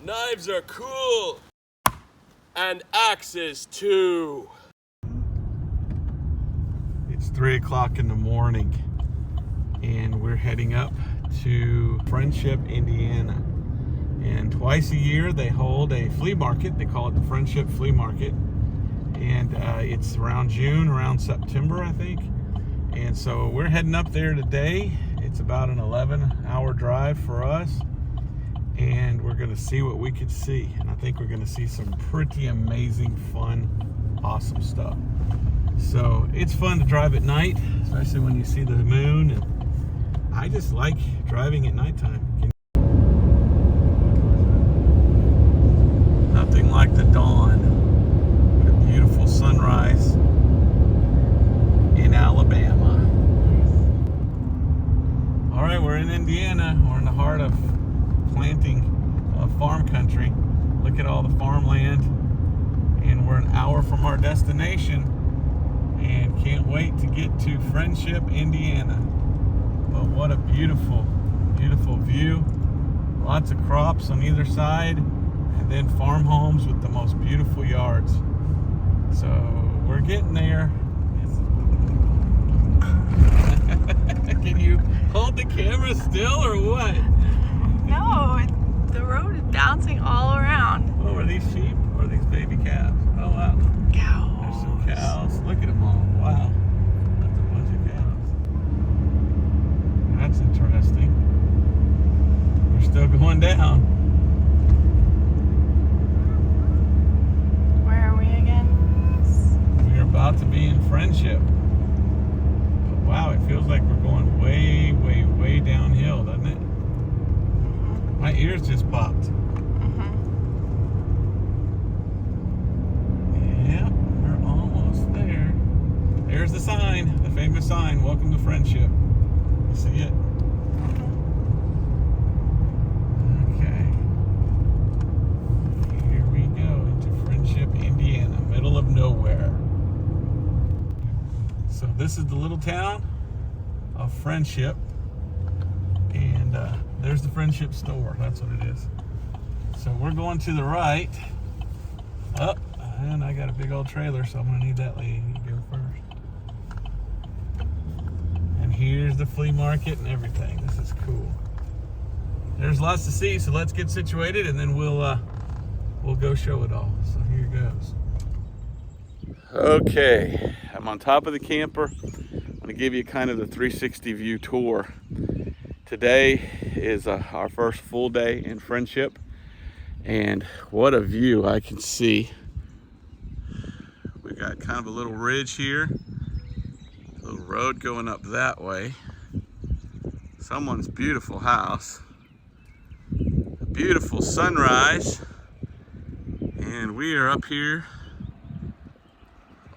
Knives are cool. And axes too. It's 3 o'clock in the morning and we're heading up to Friendship, Indiana. And twice a year they hold a flea market. They call it the Friendship Flea Market. And it's around June, around September, I think. And so we're heading up there today. It's about an 11-hour drive for us. And we're gonna see what we could see. And I think we're gonna see some pretty amazing, fun, awesome stuff. So it's fun to drive at night, especially when you see the moon. And I just like driving at nighttime. Nothing like the dawn. What a beautiful sunrise in Alabama. All right, we're in Indiana. We're in the heart of planting farm country. Look at all the farmland, and we're an hour from our destination and can't wait to get to Friendship, Indiana. But what a beautiful, beautiful view. Lots of crops on either side, and then farm homes with the most beautiful yards. So we're getting there. Can you hold the camera still or what? No, the road is bouncing all around. Oh, are these sheep or are these baby calves? Oh, wow. Cows. There's some cows. Look at them all. Wow. That's a bunch of cows. That's interesting. We're still going down. Where are we again? We're about to be in Friendship. But wow, it feels like we're going way, way, way downhill, doesn't it? My ears just popped. Yeah, we're almost there. There's the sign, the famous sign, welcome to Friendship. You see it? Okay. Here we go into Friendship, Indiana, middle of nowhere. So this is the little town of Friendship. And there's the Friendship store. That's what it is. So we're going to the right. Up, and I got a big old trailer, so I'm gonna need that lady to go first. And here's the flea market and everything. This is cool. There's lots to see, so let's get situated, and then we'll go show it all. So here goes. Okay, I'm on top of the camper. I'm gonna give you kind of the 360 view tour. Today is our first full day in Friendship, and what a view I can see. We got kind of a little ridge here, a little road going up that way. Someone's beautiful house, a beautiful sunrise, and we are up here.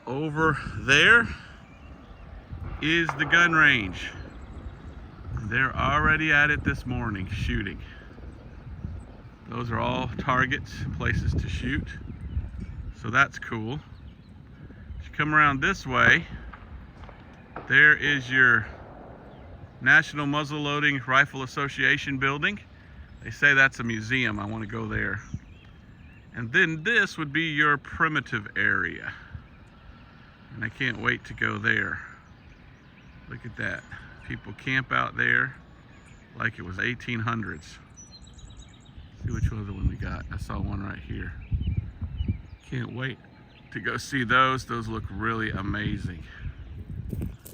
Over there is the gun range. They're already at it this morning shooting. Those are all targets, places to shoot. So that's cool. If you come around this way, there is your National Muzzleloading Rifle Association building. They say that's a museum. I want to go there. And then this would be your primitive area. And I can't wait to go there. Look at that. People camp out there like it was 1800s. See which other one we got. I saw one right here. Can't wait to go see those. Those look really amazing.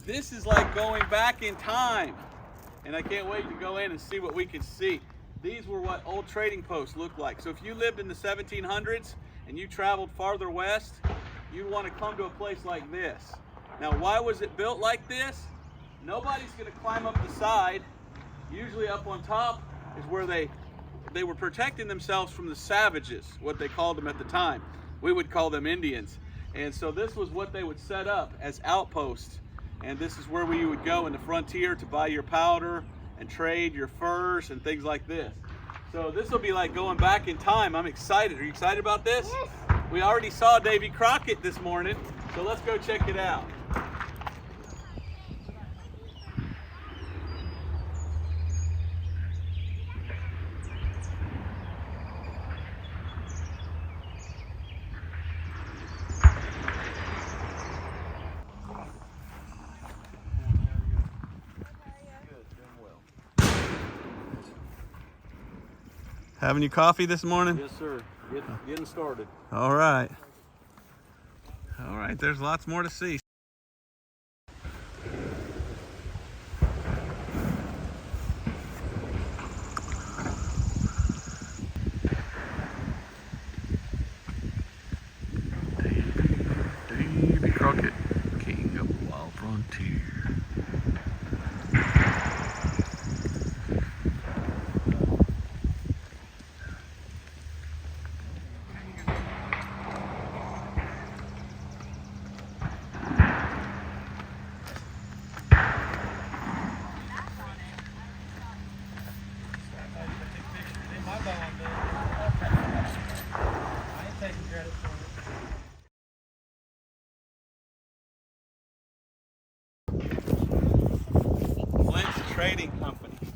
This is like going back in time. And I can't wait to go in and see what we can see. These were what old trading posts looked like. So if you lived in the 1700s and you traveled farther west, you'd want to come to a place like this. Now, why was it built like this? Nobody's going to climb up the side. Usually up on top is where they were protecting themselves from the savages, what they called them at the time. We would call them Indians. And so this was what they would set up as outposts. And this is where we would go in the frontier to buy your powder and trade your furs and things like this. So this will be like going back in time. I'm excited. Are you excited about this? Yes. We already saw Davy Crockett this morning, so let's go check it out. Having you coffee this morning? Yes, sir. Getting started. All right. All right, there's lots more to see. Davy Crockett, king of the wild frontier.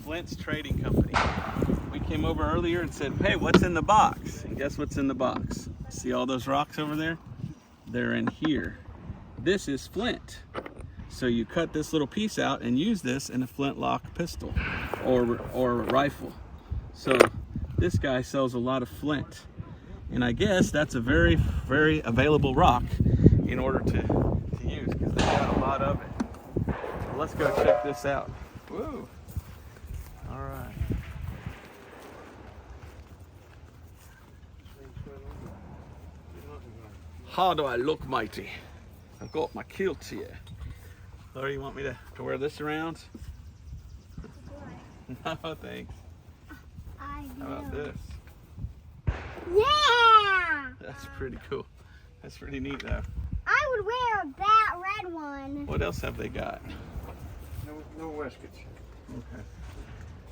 Flint's Trading Company. We came over earlier and said, hey, what's in the box? And guess what's in the box? See all those rocks over there? They're in here. This is flint. So you cut this little piece out and use this in a flintlock pistol or rifle. So this guy sells a lot of flint. And I guess that's a very, very available rock in order to use, because they got a lot of it. So let's go check this out. Woo! All right. How do I look, matey? I've got my kilt here. Laura, you want me to wear this around? No, thanks. How about this? Yeah! That's pretty cool. That's pretty neat, though. I would wear that red one. What else have they got? No waistcoats. Okay.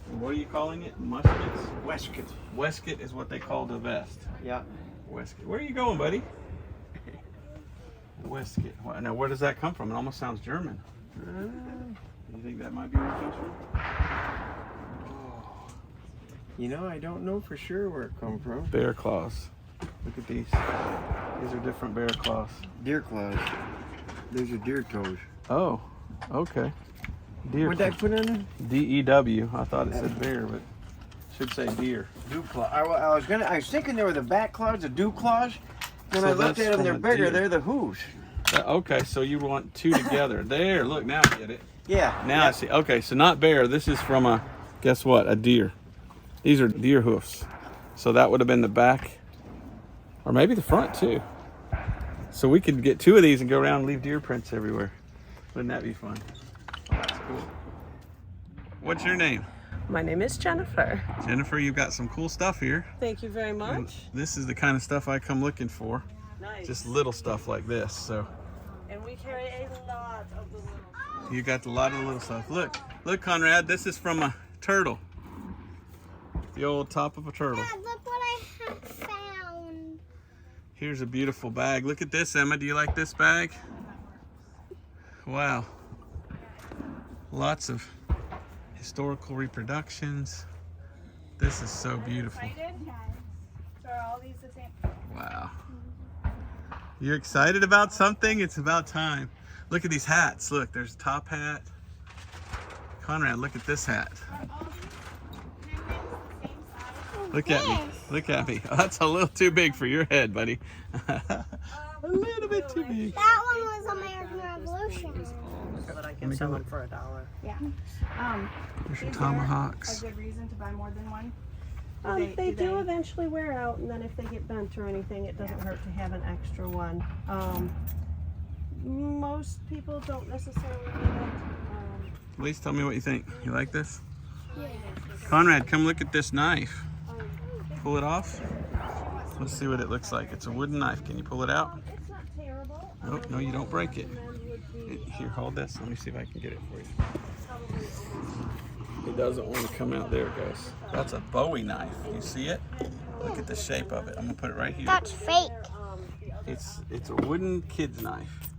And what are you calling it? Muskets? Waistcoats. Waistcoat is what they call the vest. Yeah. Waistcoat. Where are you going, buddy? Waistcoat. Now, where does that come from? It almost sounds German. You think that might be where it comes from? You know, I don't know for sure where it comes from. Bear claws. Look at these. These are different bear claws. Deer claws. Those are deer toes. Oh, okay. Deer. What'd I put in there? D-E-W. I thought it said bear, but it should say deer. Dew claw. I was thinking they were the back claws, the dew claws. When So I looked that's at them, from they're a bigger. deer. They're the hooves. Okay, so you want two together. There, look, now I get it. Yeah. Now I see. Okay, so not bear. This is from a, guess what? A deer. These are deer hoofs. So that would have been the back, or maybe the front too. So we could get two of these and go around and leave deer prints everywhere. Wouldn't that be fun? That's cool. What's your name? My name is Jennifer. Jennifer, you've got some cool stuff here. Thank you very And much. this is the kind of stuff I come looking for. Nice. Just little stuff like this. So And we carry a lot of the little. you got a lot of little stuff. Look, Conrad, this is from a turtle. The old top of a turtle. Dad, look what I have found. Here's a beautiful bag. Look at this, Emma. Do you like this bag? Wow. Lots of historical reproductions. This is so beautiful. So are all these the same? Wow. You excited about something? It's about time. Look at these hats. Look, there's a top hat. Conrad, look at this hat. Look at me. Look at me. Oh, that's a little too big for your head, buddy. A little bit too big. That one was American Revolution. So that I can sell them for $1. Yeah. There's your Is tomahawks. there a good reason to buy more than one? They do eventually wear out, and then if they get bent or anything, it doesn't hurt to have an extra one. Most people don't necessarily need it. Please tell me what you think. You like this? Conrad, come look at this knife. Pull it off. Let's see what it looks like. It's a wooden knife. Can you pull it out? It's not terrible. Nope, no, you don't break it. Here, hold this. Let me see if I can get it for you. It doesn't want to come out. There it goes. That's a Bowie knife. You see it? Look at the shape of it. I'm gonna put it right here. That's fake. It's a wooden kid's knife.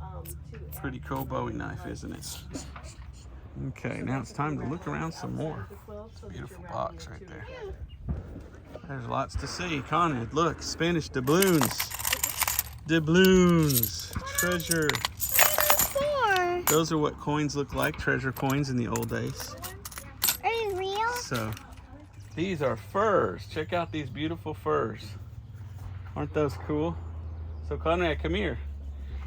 Pretty cool Bowie knife, isn't it? Okay, now it's time to look around some more. Beautiful box right there. There's lots to see. Conrad, look, Spanish doubloons. Doubloons. Treasure. Four. Those are what coins look like, treasure coins in the old days. Are you real? So, These are furs. Check out these beautiful furs. Aren't those cool? So Conrad, come here.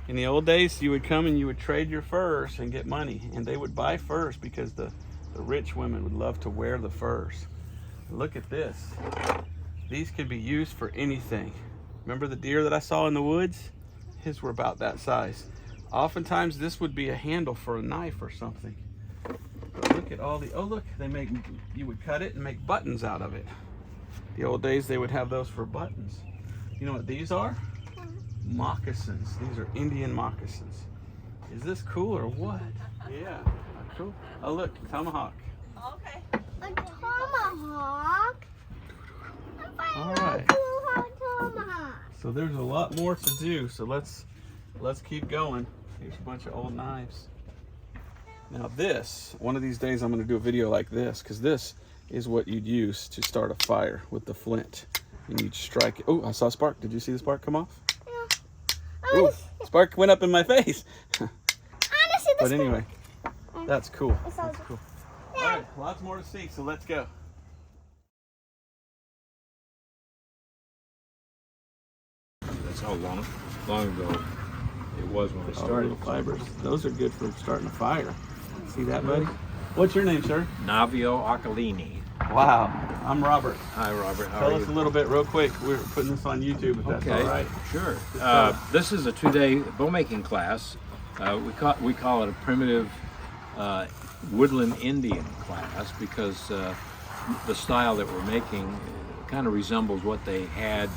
In the old days, you would come and you would trade your furs and get money. And they would buy furs because the rich women would love to wear the furs. Look at this. These could be used for anything. Remember the deer that I saw in the woods? His were about that size. Oftentimes this would be a handle for a knife or something. But look at all the, oh look, you would cut it and make buttons out of it. The old days they would have those for buttons. You know what these are? Moccasins. These are Indian moccasins. Is this cool or what? Yeah, cool. Oh look, tomahawk. Okay. A tomahawk. All right. Tomahawk. So there's a lot more to do. So let's keep going. Here's a bunch of old knives. Now this, one of these days I'm going to do a video like this, because this is what you'd use to start a fire with the flint. And you'd strike it. Oh, I saw a spark. Did you see the spark come off? Yeah. Oh, spark went up in my face. Honestly, But anyway, that's cool. It's That's cool. All right, lots more to see, so let's go. That's how long ago it was when I All started. little fibers. Those are good for starting a fire. See that, buddy? What's your name, sir? Navio Acalini. Wow, I'm Robert. Hi, Robert. How Tell are us you? a little bit real quick. We're putting this on YouTube, if that's all right. Sure. This is a 2-day bow making class. We call it a primitive woodland Indian class because the style that we're making kind of resembles what they had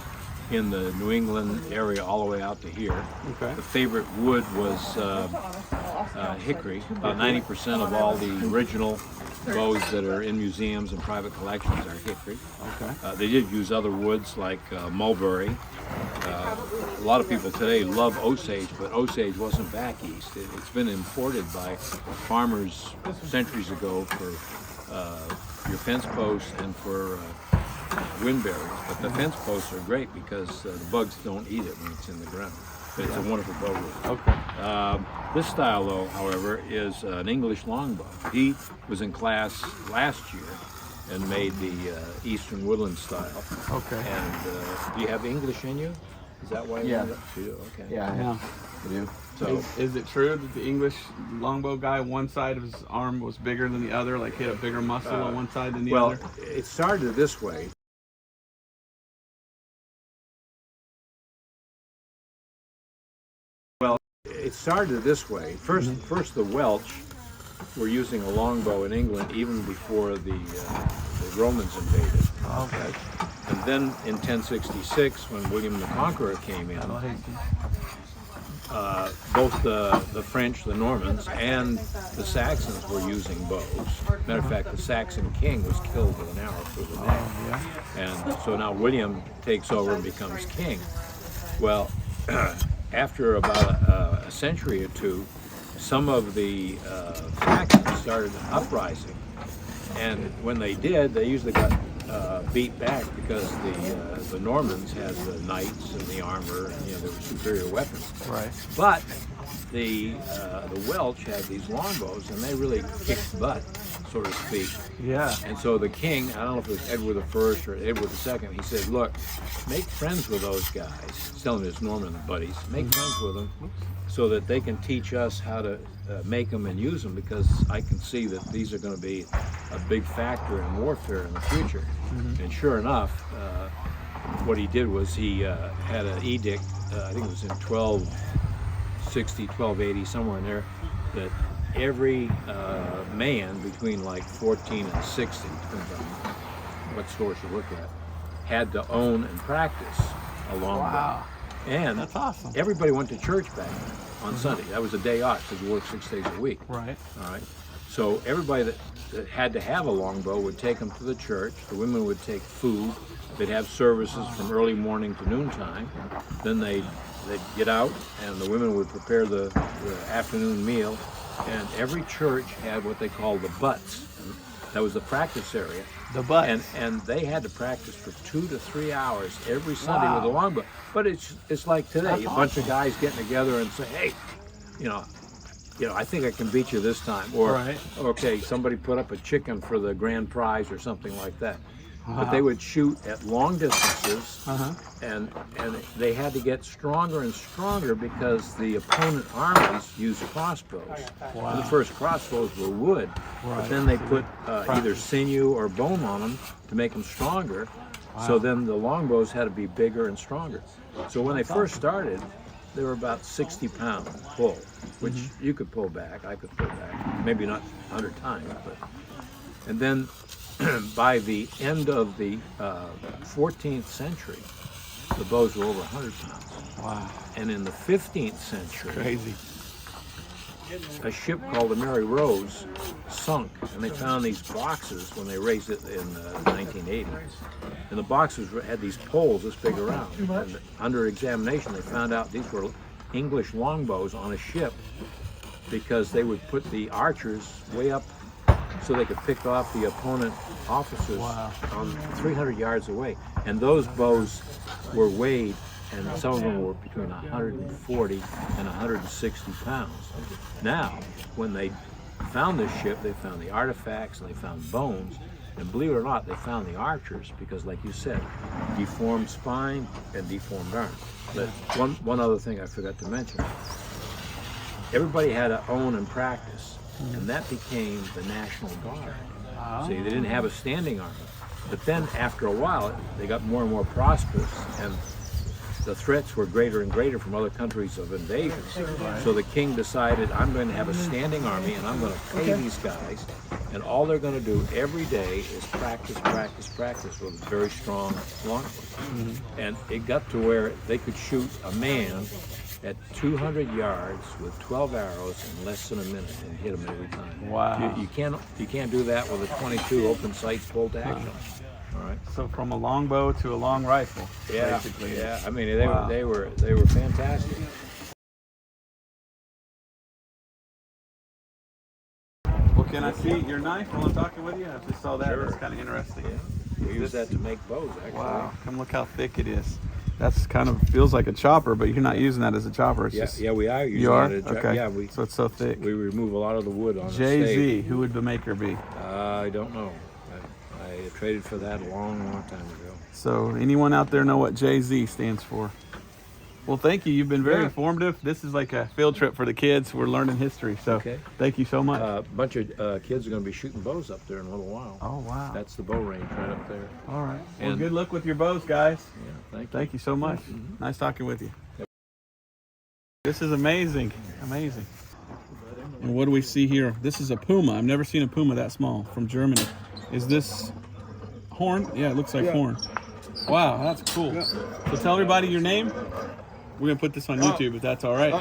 in the New England area all the way out to here. Okay. The favorite wood was hickory. About 90% of all the original bows that are in museums and private collections are hickory. Okay. They did use other woods like mulberry. A lot of people today love Osage, but Osage wasn't back east. It's been imported by farmers centuries ago for your fence posts and for windberries. But the fence posts are great because the bugs don't eat it when it's in the ground. But it's a wonderful bow wood. Okay. This style, though, however, is an English longbow. He was in class last year and made the Eastern Woodland style. Okay. And do you have English in you? Is that why Yeah. you do? Okay. Yeah. I do. So Is it true that the English longbow guy, one side of his arm was bigger than the other, like he had a bigger muscle on one side than the well, other? it started this way. It started this way. First the Welsh were using a longbow in England even before the Romans invaded. Okay. And then in 1066, when William the Conqueror came in, both the French, the Normans, and the Saxons were using bows. Matter of fact, the Saxon king was killed with an arrow through the neck. And so now William takes over and becomes king. Well, after about a century or two, some of the factions started uprising. And when they did, they usually got beat back because the Normans had the knights and the armor, and they were superior weapons. Right. But the Welsh had these longbows, and they really kicked butt, so to speak. Yeah. And so the king, I don't know if it was Edward I or Edward II, he said, look, make friends with those guys. He's telling his Norman buddies, make friends with them so that they can teach us how to make them and use them, because I can see that these are going to be a big factor in warfare in the future. And sure enough, what he did was he had an edict, I think it was in 1260, 1280, somewhere in there, that every man between like 14 and 60, depends on what source you look at, had to own and practice a longbow. Wow. And That's awesome. everybody went to church back then on Sunday. That was a day off because you worked 6 days a week. Right. All right. So everybody that had to have a longbow would take them to the church. The women would take food. They'd have services from early morning to noontime. Then they'd get out, and the women would prepare the afternoon meal. And every church had what they called the butts. That was the practice area. The butt. And they had to practice for 2 to 3 hours every Sunday with a longbow. But it's like today, That's a bunch of guys getting together and say, hey, I think I can beat you this time. Or, Right. okay, somebody put up a chicken for the grand prize or something like that. But they would shoot at long distances, and they had to get stronger and stronger because the opponent armies used crossbows. And the first crossbows were wood, but then they put either sinew or bone on them to make them stronger. So then the longbows had to be bigger and stronger. So when they first started, they were about 60 pound pull, which you could pull back, I could pull back, maybe not 100 times, but. And then by the end of the 14th century, the bows were over 100 pounds. Wow. And in the 15th century, Crazy. a ship called the Mary Rose sunk, and they found these boxes when they raised it in the 1980s. And the boxes had these poles this big around. And under examination, they found out these were English longbows on a ship because they would put the archers way up so they could pick off the opponent officers on 300 yards away. And those bows were weighed, and some of them were between 140 and 160 pounds. Now, when they found this ship, they found the artifacts and they found bones. And believe it or not, they found the archers because, like you said, deformed spine and deformed arm. But one other thing I forgot to mention. Everybody had to own and practice, and that became the National Guard. See, they didn't have a standing army. But then after a while, they got more and more prosperous, and the threats were greater and greater from other countries of invasion. So the king decided, I'm going to have a standing army, and I'm going to pay these guys, and all they're going to do every day is practice, practice, practice with very strong longbows. And it got to where they could shoot a man at 200 yards with 12 arrows in less than a minute and hit him every time. Wow. You can't do that with a 22 open sight bolt action. All right. So from a longbow to a long rifle. Yeah. Basically. Yeah. I mean, they were fantastic. Well, can I see your knife while I'm talking with you? I just saw that. Sure. That's kind of interesting. Yeah. We use that to make bows, actually. Wow. Come look how thick it is. That's kind of feels like a chopper, but you're not using that as a chopper. It's just, Yeah, we are using you are? it. Okay. Yeah, so it's so thick. we remove a lot of the wood on the Jay-Z, stave. who would the maker be? I don't know. I traded for that a long time ago. So anyone out there know what Jay-Z stands for? Well, thank you. You've been very informative. This is like a field trip for the kids. We're learning history. So thank you so much. A bunch of kids are going to be shooting bows up there in a little while. Oh, wow. That's the bow range right up there. All right. Well, And- good luck with your bows, guys. Yeah, Thank you so much. Nice talking with you. This is amazing. Amazing. And what do we see here? This is a puma. I've never seen a puma that small from Germany. Is this horn? Yeah, it looks like horn. Wow, that's cool. So tell everybody your name. We're going to put this on YouTube if that's all right.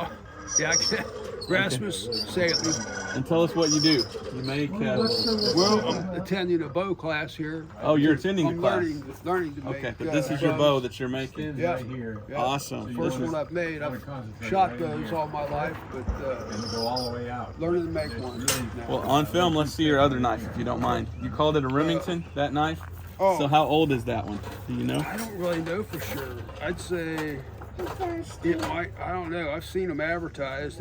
Yeah, I can. Rasmus Saley. And tell us what you do. You make... Well, I'm attending a bow class here. Oh, you're attending a I'm class. learning to make. Okay, but this is your bow that you're making. Yeah. Yeah. Awesome. First one I've made. I've shot bows all my life, but go all the way out. learning to make one now. Well, on film, let's see your other knife, if you don't mind. You called it a Remington, that knife? Oh. So how old is that one? Do you know? I don't really know for sure. I'd say it might. I don't know. I've seen them advertised.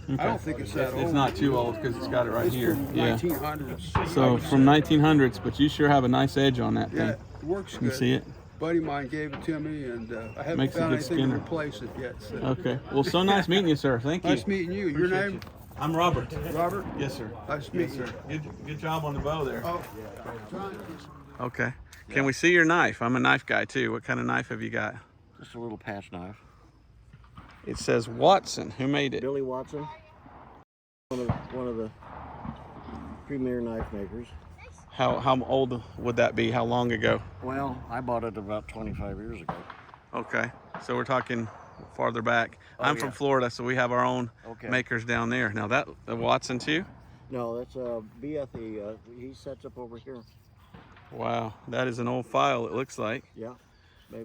I don't think it's that old. It's not too old because it's got it right It's here. from Yeah. 1900s. So from 1900s, but you sure have a nice edge on that Yeah, thing. it works Can you good. see it? A buddy of mine gave it to me, and I haven't Makes a found good anything skinner. to replace it yet. So. Okay. Well, so nice meeting you, sir. Thank you. Nice meeting you. Your Appreciate name? you. I'm Robert. Robert? Yes, sir. Nice Yes, meeting sir. you. Good job on the bow there. Oh, Okay. Can we see your knife? I'm a knife guy too. What kind of knife have you got? Just a little patch knife. It says Watson. Who made it? Billy Watson, one of the premier knife makers. How old would that be? How long ago? Well, I bought it about 25 years ago. Okay. So we're talking farther back. I'm from yeah. Florida, so we have our own Okay. makers down there. Now that Watson too? No, that's BFE. He sets up over here. Wow, that is an old file. It looks like, Yeah.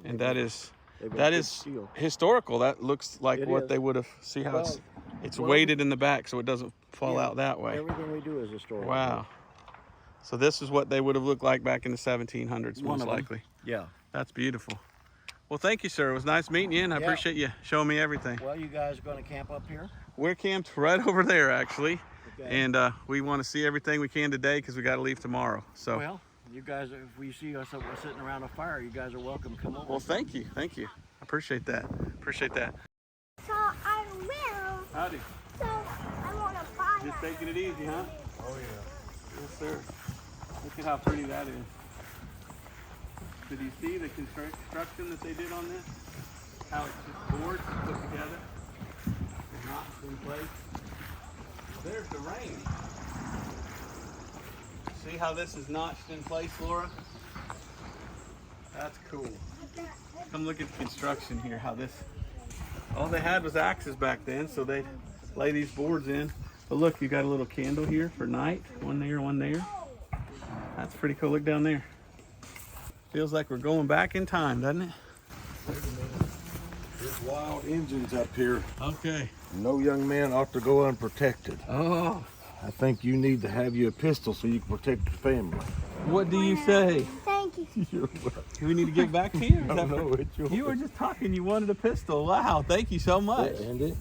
and that is they've got that good is steel. historical. That looks like It what is. they would have. See how Well, it's well, weighted in the back, so it doesn't fall Yeah, out that way. Everything we do is historical. Wow. So this is what they would have looked like back in the 1700s, One most of them. likely. Yeah. That's beautiful. Well, thank you, sir. It was nice meeting you, and I Yeah. appreciate you showing me everything. Well, you guys are going to camp up here? We're camped right over there, actually, Okay. and we want to see everything we can today because we got to leave tomorrow. So Well, You guys, if we see us sitting around a fire, you guys are welcome. Come on. Well, thank you. Thank you. I appreciate that. Appreciate that. So I will. Howdy. So I want to buy Just that. taking it easy, huh? Oh yeah. Yes, sir. Look at how pretty that is. Did you see the construction that they did on this? How it's just boards put together and notched in place. There's the range. See how this is notched in place, Laura? That's cool. Come look at the construction here, how this, all they had was axes back then, so they lay these boards in. But look, you got a little candle here for night, one there, one there. That's pretty cool, look down there. Feels like we're going back in time, doesn't it? There's wild Indians up here. Okay. No young man ought to go unprotected. Oh, I think you need to have you a pistol so you can protect your family. what do you say? Thank you. You're welcome. Do we need to get back to you? Is No, that no, it's yours. You were just talking, you wanted a pistol. Wow, thank you so much. And it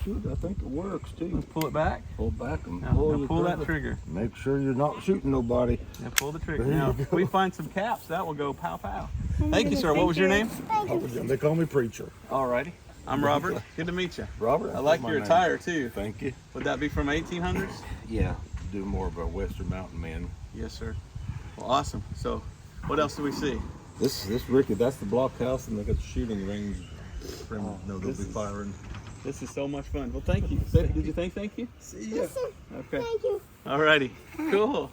should. I think it works too. Let's pull it back. Pull back and Now, pull, now your pull that trigger. trigger. Make sure you're not shooting nobody. Now pull the trigger. There you Now, go. if we find some caps, that will go pow pow. Thank you, sir. What was your name? Thank you. They call me preacher. Alrighty. I'm Robert. Good to meet you. Robert. I like that's your my name. attire too. Thank you. Would that be from 1800s? Yeah. Do more of a Western Mountain man. Yes, sir. Well, awesome. So, what else do we see? This Ricky, that's the blockhouse, and they got the shooting range. They'll be firing. This is so much fun. Well, thank you. Did you think thank you? See ya. Okay. Thank you. Alrighty. Cool.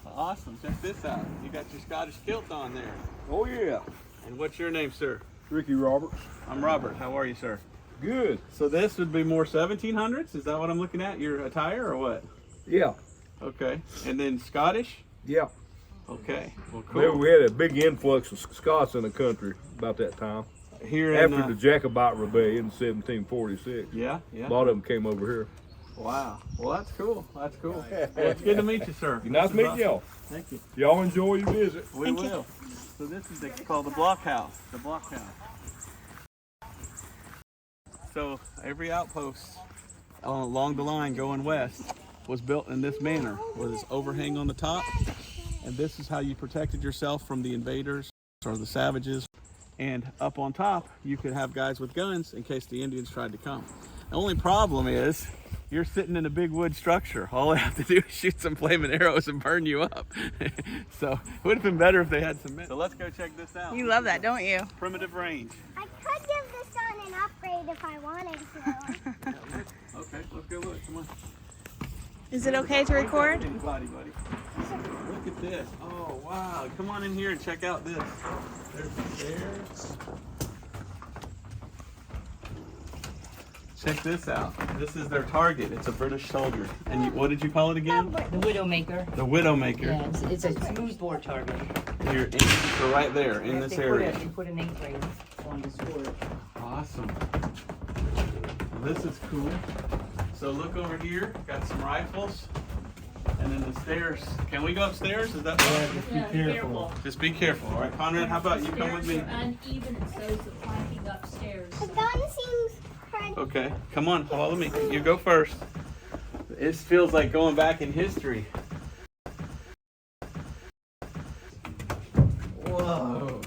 Awesome. Check this out. You got your Scottish kilt on there. Oh yeah. And what's your name, sir? Ricky Roberts. I'm Robert. How are you, sir? Good. So this would be more 1700s? Is that what I'm looking at? Your attire or what? Yeah. Okay. And then Scottish? Yeah. Okay. Well, Remember, cool. we had a big influx of Scots in the country about that time. Here in, After the Jacobite Rebellion in 1746. yeah. A lot of them came over here. Wow. Well, that's cool. That's cool. Well, it's good to meet you, sir. Nice This is meeting awesome. y'all. Thank you. Y'all enjoy your visit. We will. So this is called the blockhouse. The blockhouse. So every outpost along the line going west was built in this manner, with this overhang on the top, and this is how you protected yourself from the invaders or the savages. And up on top, you could have guys with guns in case the Indians tried to come. The only problem is you're sitting in a big wood structure. All they have to do is shoot some flaming arrows and burn you up. So it would have been better if they had some men. So let's go check this out. You love that, don't you? Primitive range. I could give this son an upgrade if I wanted to. Okay, let's go look. Come on. Is it okay to record? Buddy. Look at this. Oh, wow. Come on in here and check out this. There's the stairs. Check this out. This is their target. It's a British soldier. And what did you call it again? The Widowmaker. The Widowmaker. Yeah, it's a smoothbore target. You're in, so right there in this area. They put an A-frame on the sword. Awesome. This is cool. So look over here. Got some rifles. And then the stairs. Can we go upstairs? Is that possible? Just be careful. Just be careful. All right, Conrad, how about you come with me? Uneven, and so the climbing upstairs. The gun seems pretty. Okay, come on, follow me. You go first. This feels like going back in history. Whoa.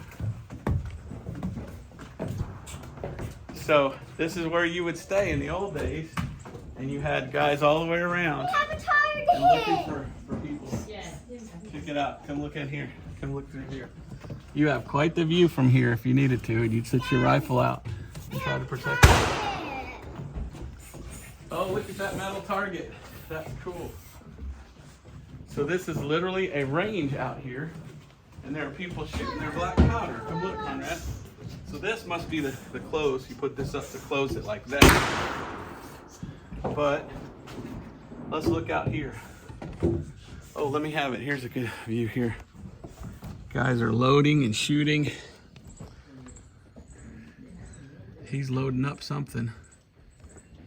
So this is where you would stay in the old days, and you had guys all the way around. We have a And target. looking for people. Yeah. Check it out. Come look in here. Come look through here. You have quite the view from here if you needed to, and you'd sit your rifle out and try to protect it. Oh, look at that metal target. That's cool. So this is literally a range out here, and there are people shooting their black powder. Come look, Conrad. So this must be the close. You put this up to close it like that. But let's look out here. Oh, let me have it. Here's a good view here. Guys are loading and shooting. He's loading up something.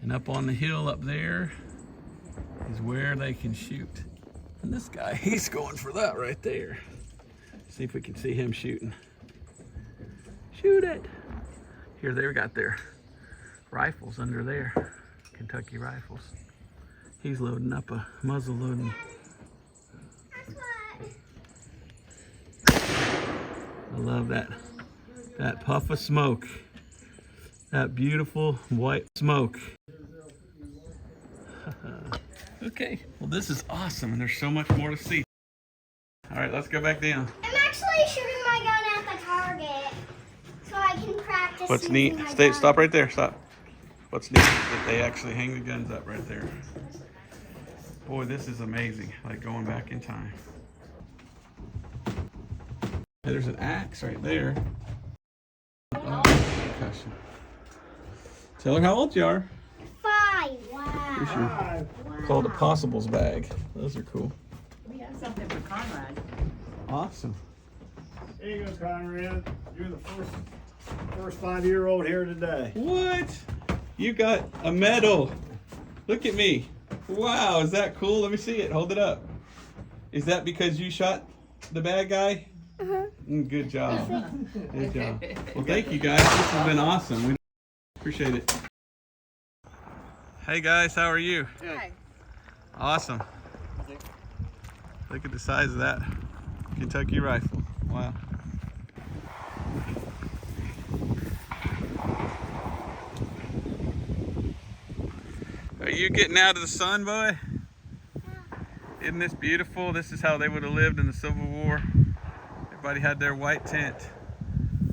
And up on the hill up there is where they can shoot. And this guy, he's going for that right there. See if we can see him shooting. Shoot it. Here, they got their rifles under there. Kentucky rifles. He's loading up a muzzle loading. love that puff of smoke. That beautiful white smoke. Okay, well this is awesome and there's so much more to see. All right, let's go back down. I'm actually shooting my gun at the target so I can practice. What's neat, stop right there, stop. What's neat is that they actually hang the guns up right there. Boy, this is amazing, like going back in time. There's an axe right there. Oh, concussion. Tell her how old you are. 5. Wow. Here's your called a possibles bag. Those are cool. We have something for Conrad. Awesome. There you go, Conrad. You're the first 5-year-old here today. What? You got a medal. Look at me. Wow, is that cool? Let me see it. Hold it up. Is that because you shot the bad guy? Good job. Good job. Well, thank you guys. This has been awesome. We appreciate it. Hey guys, how are you? Hi. Awesome. Look at the size of that Kentucky rifle. Wow. Are you getting out of the sun, boy? Isn't this beautiful? This is how they would have lived in the Civil War. Everybody had their white tent.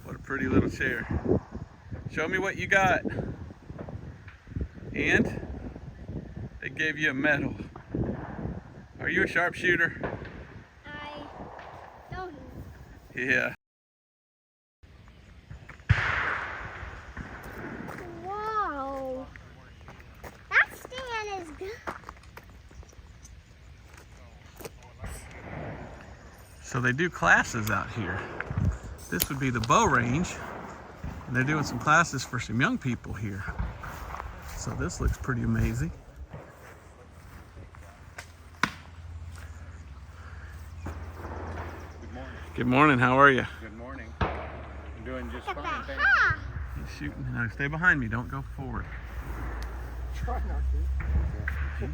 What a pretty little chair. Show me what you got. And they gave you a medal. Are you a sharpshooter? I don't know. Yeah. Whoa. That stand is good. So they do classes out here. This would be the bow range. And they're doing some classes for some young people here. So this looks pretty amazing. Good morning, how are you? Good morning. I'm doing just fine, thanks. He's shooting. Now stay behind me, don't go forward. Try not to.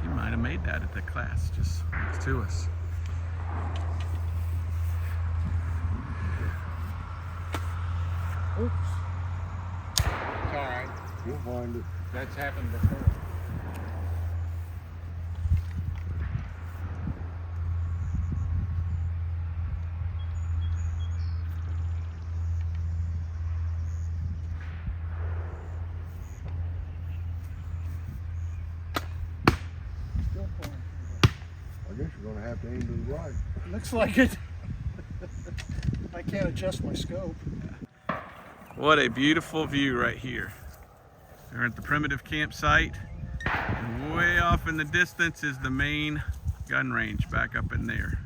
He might have made that at the class just next to us. Oops. It's all right. You'll find it. That's happened before. I guess you're gonna have to aim to the right. Looks like it. I can't adjust my scope. What a beautiful view right here. We're at the primitive campsite, and way off in the distance is the main gun range back up in there.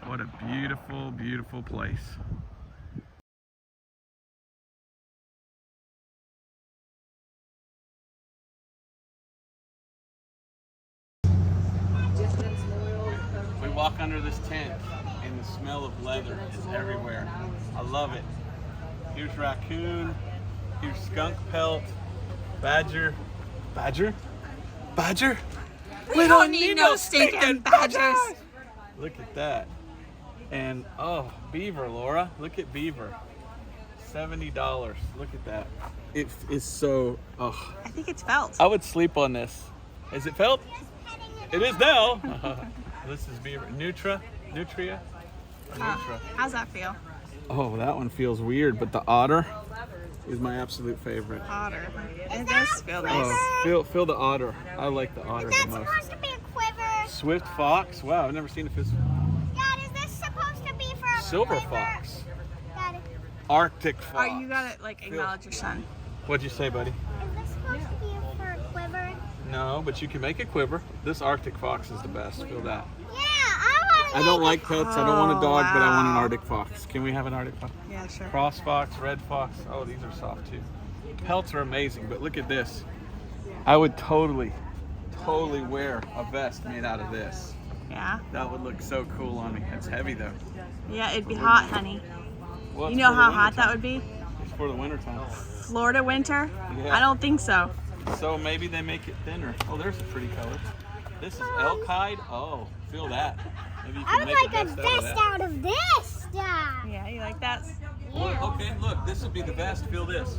What a beautiful, beautiful place. We walk under this tent and the smell of leather is everywhere. I love it. Here's raccoon, here's skunk pelt, badger. Badger? Badger? We don't need no stinking badgers. Look at that. And oh, beaver, Laura. Look at beaver. $70. Look at that. It is so, oh. I think it's felt. I would sleep on this. Is it felt? It is now. This is beaver. Nutria? Or Nutra? How's that feel? Oh, that one feels weird, but the otter is my absolute favorite. Otter. It does feel nice. Oh, feel the otter. I like the otter the That's most. supposed to be a quiver. Swift fox? Wow, I've never seen a fish. Dad, is this supposed to be for a Silver quiver? fox. Dad, Arctic fox. Oh, you gotta like acknowledge your son. What'd you say, buddy? is this supposed to be for a quiver? No, but you can make a quiver. This Arctic fox is the best. Feel that. Yeah, I want I don't like pets. I don't want a dog, but I want an Arctic fox. Can we have an Arctic fox? Yeah, sure. Cross fox, red fox. Oh, these are soft too. Pelts are amazing, but look at this. I would totally wear a vest made out of this. Yeah. That would look so cool on me. It's heavy though. Yeah, it'd be hot, honey. Well, You it's know for the how hot that wintertime. would be? It's for the wintertime. Florida winter? Yeah. I don't think so. So maybe they make it thinner. Oh, there's a pretty color. This is elk hide. Oh, feel that. Maybe you I can would make like a vest vest out of this stuff. Yeah, you like that? Yeah. Okay, look, this would be the vest. Feel this.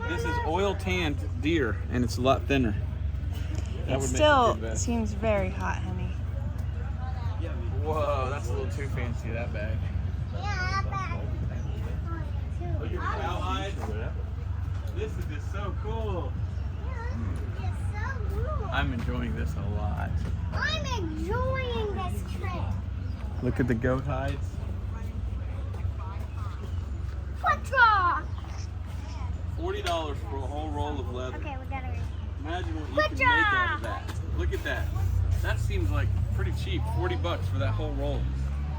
This is oil tanned deer, and it's a lot thinner. That It would make a still good vest. seems very hot, honey. Whoa, that's a little too fancy, that bag. Yeah, Look at the cowhide. This is just so cool. it's so cool. I'm enjoying this a lot. I'm enjoying this trip. Look at the goat hides. Quattro. $40 for a whole roll of leather. Okay, we gotta read. Imagine what you can make out of that. Look at that. That seems like pretty cheap. 40 bucks for that whole roll.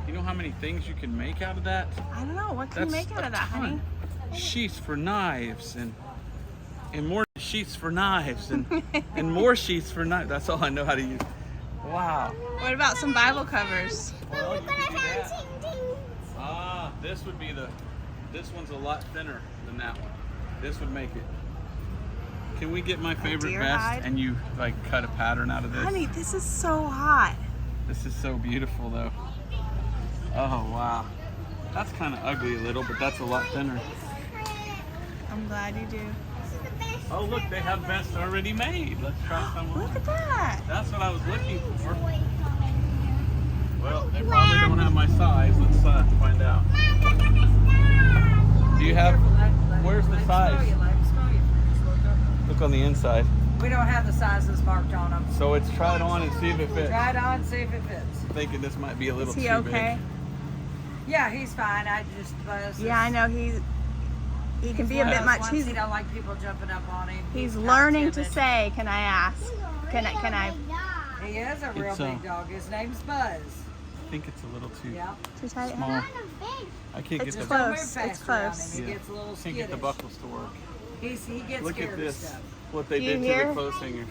You know how many things you can make out of that? I don't know. What can you make out of that, honey? Sheaths for knives and more sheaths for knives and more sheaths for knives. That's all I know how to use. Wow. What about some Bible covers? Well, Look you what I can do found. that. Ting, ting. Ah, this would be this one's a lot thinner than that one. This would make it. Can we get my favorite deer vest hide? and you like cut a pattern out of this? Honey, this is so hot. This is so beautiful though. Oh wow. That's kind of ugly a little, but that's a lot thinner. I'm glad you do. This is the best. Oh look, they have vests already made. Let's try some Look on. at that. That's what I was looking for. Toy coming. Well, they probably don't have my size. Let's find out. Mom, look at this stuff. Do you have, where's the size? Look on the inside. We don't have the sizes marked on them. So it's try it on and see if it fits. Try it on, see if it fits. I'm thinking this might be a little Is he too okay? Yeah, he's fine. I just Yeah, I know he can be a bit much. He don't like people jumping up on him. He's kinda learning to timid. say, "Can I ask? Can I?" He is a real It's, big dog. His name's Buzz. I think it's a little too Yeah. Too tight? small. honey? I can't It's get the close. Don't move It's fast around close. him. He Yeah. gets a little Can't skittish. get the buckles to work. He gets Look scared at of this. stuff. What they Do you did to hear? the clothes hangers.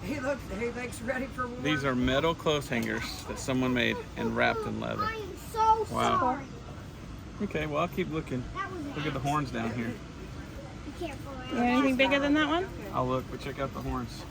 He looks ready for war. These are metal clothes hangers that someone made and wrapped in leather. I am so Wow. sorry. Okay, well I'll keep looking. That was Look at the horns down here. Be careful. You have anything bigger than that one? I'll look, but check out the horns.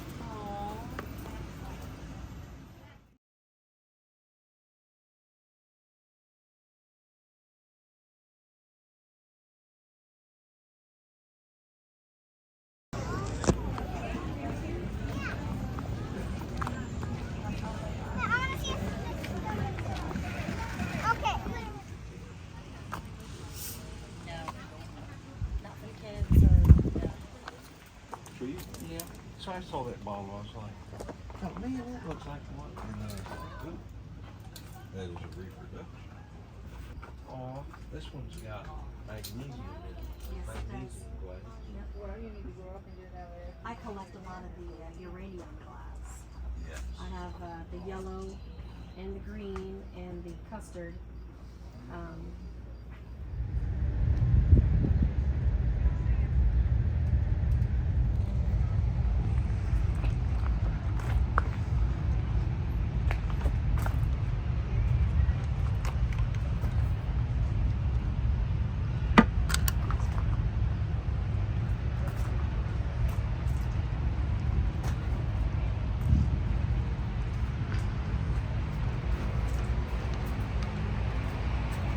Yeah. So I saw that ball. I was like, oh man, that looks like what? That is a reproduction. Oh, this one's got magnesium in it. Magnesium glass. I collect a lot of the uranium glass. Yes. I have the yellow and the green and the custard.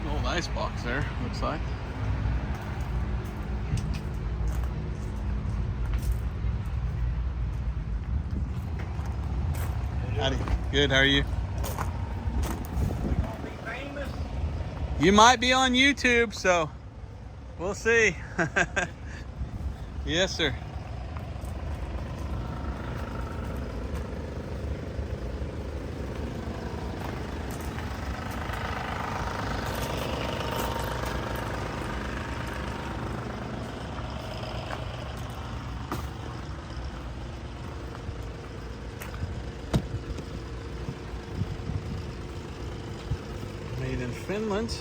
Old ice box there, looks like. Howdy. Good, how are you? You might be on YouTube, so we'll see. Yes, sir. Made in Finland.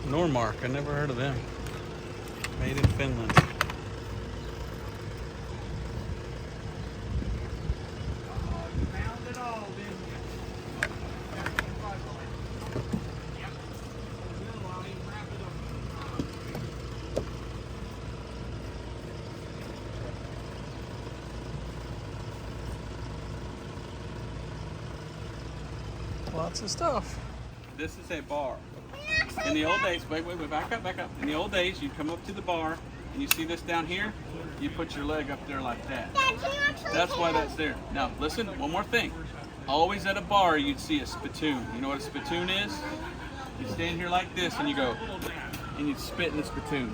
Normark, I never heard of them. Made in Finland. Lots of stuff. This is a bar. In the old days, wait, back up. In the old days, you'd come up to the bar and you see this down here, you put your leg up there like that. That's why that's there. Now, listen, one more thing. Always at a bar, you'd see a spittoon. You know what a spittoon is? You stand here like this and you go, and you'd spit in the spittoon.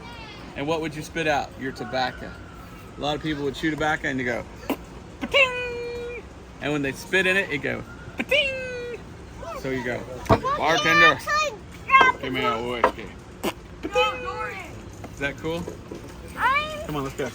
And what would you spit out? Your tobacco. A lot of people would chew tobacco and you go, pa-ting! And when they spit in it, it go, pa-ting! So you go, bartender, give me a whiskey. Pa-ting! Is that cool? Come on, let's go.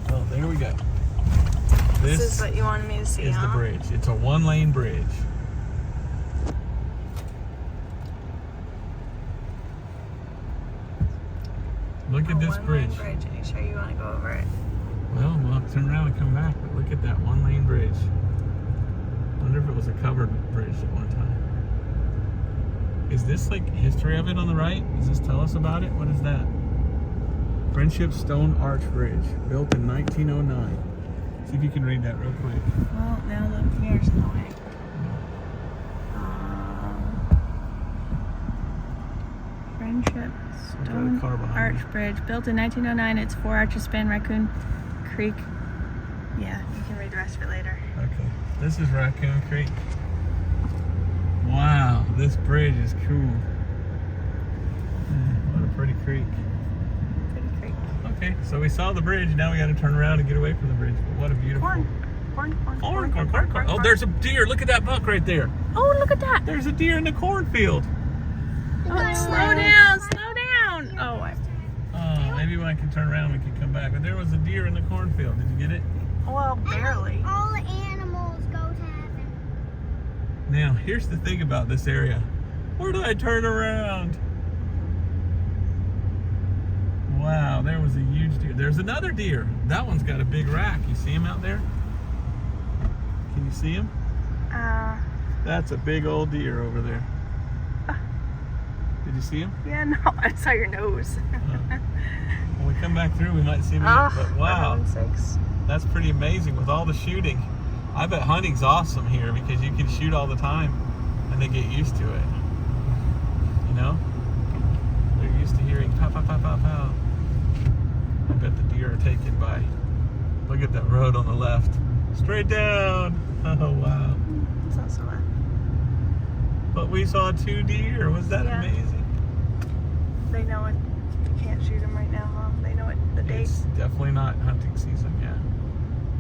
Oh, there we go. This is what you wanted me to see, is the bridge. It's a one-lane bridge. Look at this bridge. Bridge. Are you sure you want to go over it? Well, we'll have to turn around and come back, but look at that one-lane bridge. I wonder if it was a covered bridge at one time. Is this like history of it on the right? Does this tell us about it? What is that? Friendship Stone Arch Bridge, built in 1909. See if you can read that real quick. Well, now the mirror's in the way. Friendship Stone Arch Bridge, built in 1909. It's 4 arches span Raccoon Creek. Yeah, you can read the rest of it later. Okay, this is Raccoon Creek. Wow, this bridge is cool. What a pretty creek. Pretty creek. Okay, so we saw the bridge. Now we got to turn around and get away from the bridge. But what a beautiful corn. Oh, there's a deer. Look at that buck right there. Oh, look at that. There's a deer in the cornfield. Oh, slow down, slow down. Oh, maybe when I can turn around, we can come back. But there was a deer in the cornfield. Did you get it? Well, barely. All animals go to heaven. Now, here's the thing about this area. Where do I turn around? Wow, there was a huge deer. There's another deer. That one's got a big rack. You see him out there? Can you see him? That's a big old deer over there. Did you see him? Yeah, no, I saw your nose. When we come back through, we might see him. But wow, that's pretty amazing with all the shooting. I bet hunting's awesome here because you can shoot all the time and they get used to it. You know? They're used to hearing pow, pow, pow, pow, pow. I bet the deer are taken by, look at that road on the left. Straight down. Oh, wow. It's not so bad. But we saw 2 deer. Was that amazing? They know it. You can't shoot them right now, huh? They know it. The date. It's definitely not hunting season yet.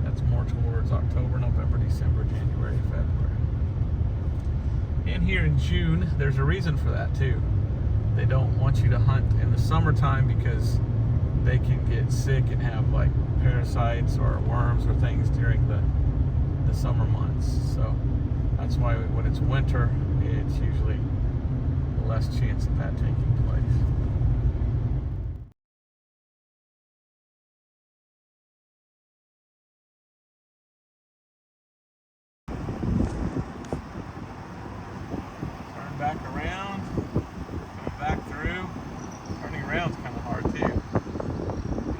That's more towards October, November, December, January, February. And here in June, there's a reason for that too. They don't want you to hunt in the summertime because they can get sick and have like parasites or worms or things during the summer months. So that's why when it's winter, it's usually less chance of that taking place. Turn back around, coming back through. Turning around's kind of hard too.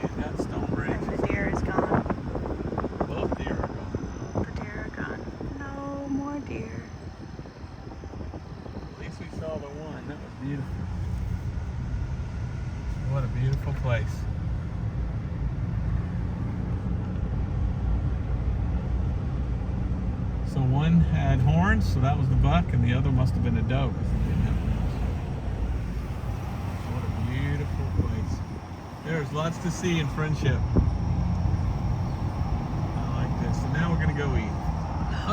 And that stone bridge. The deer is gone. Both deer are gone. The deer are gone. No more deer. At least we saw the one. That was beautiful. What a beautiful place. So one had horns, so that was the buck, and the other must have been a doe because it didn't have horns. What a beautiful place. There's lots to see in Friendship. I like this. So now we're gonna go eat.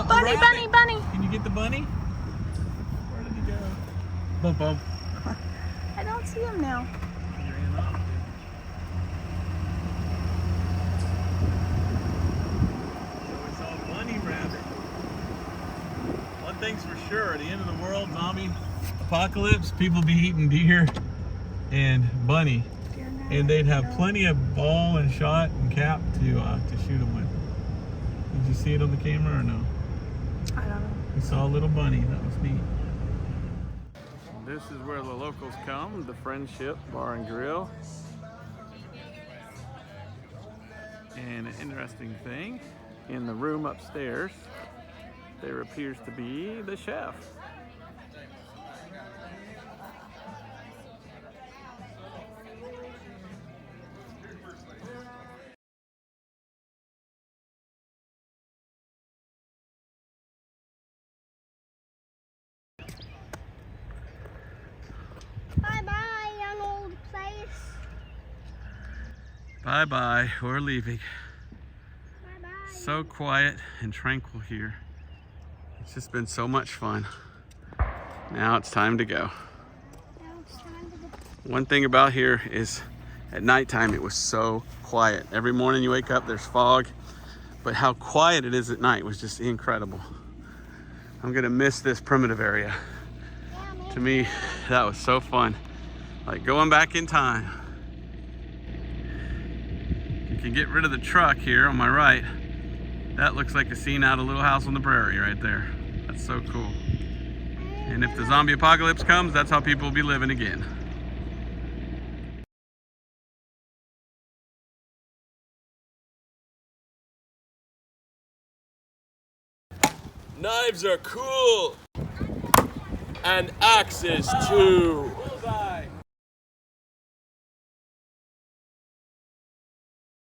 Bunny, bunny, bunny. Can you get the bunny? Where did he go? Bump, bump. I don't see him now. He ran off, dude. So we saw bunny rabbit. One thing's for sure, at the end of the world, zombie apocalypse, people be eating deer and bunny. Deer now. and they'd have plenty of ball and shot and cap to shoot them with. Did you see it on the camera or no? I don't know. We saw a little bunny. That was neat. This is where the locals come, the Friendship Bar and Grill. And an interesting thing, in the room upstairs, there appears to be the chef. Bye-bye, young old place. Bye-bye, we're leaving. Bye-bye. So quiet and tranquil here. It's just been so much fun. Now it's time to go. Now it's time to go. One thing about here is at nighttime it was so quiet. Every morning you wake up, there's fog, but how quiet it is at night was just incredible. I'm gonna miss this primitive area. Yeah, To me, that was so fun. Like going back in time. You can get rid of the truck here on my right. That looks like a scene out of Little House on the Prairie right there. That's so cool. And if the zombie apocalypse comes, that's how people will be living again. Knives are cool. And axes too.